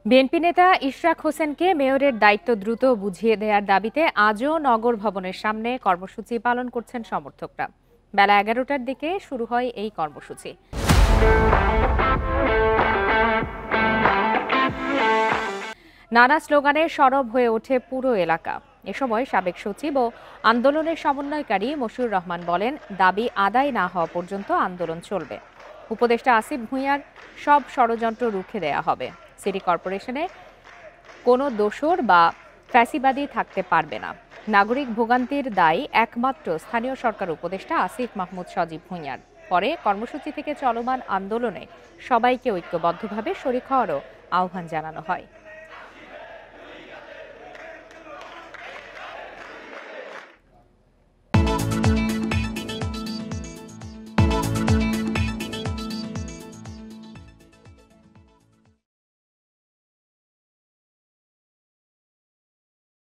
BNP নেতা ইশরাক হোসেনকে মেয়রের দায়িত্ব দ্রুত বুঝিয়ে দেওয়ার দাবিতে আজও নগর ভবনের সামনে কর্মসূচি পালন করছেন সমর্থকরা। বেলা 11টার দিকে শুরু হয় এই কর্মসূচি। নানা স্লোগানে সরব হয়ে ওঠে পুরো এলাকা। এ সময় সাবেক সচিব ও আন্দোলনের সমন্বয়কারী মশিউর রহমান বলেন, দাবি আদায় না হওয়া পর্যন্ত আন্দোলন চলবে। উপদেষ্টা আসিফ ভুঁইয়ার সব ষড়যন্ত্র রুখে দেয়া হবে। সিটি কর্পোরেশনে কোনো দোসর বা ফ্যাসিবাদী থাকতে পারবে না। নাগরিক ভোগান্তির দায় একমাত্র স্থানীয় সরকার উপদেষ্টা আসিফ মাহমুদ সজীব ভুঁইয়ার। পরে কর্মসূচি থেকে চলমান আন্দোলনে সবাইকে ঐক্যবদ্ধভাবে শরিক হওয়ারও আহ্বান জানানো হয়।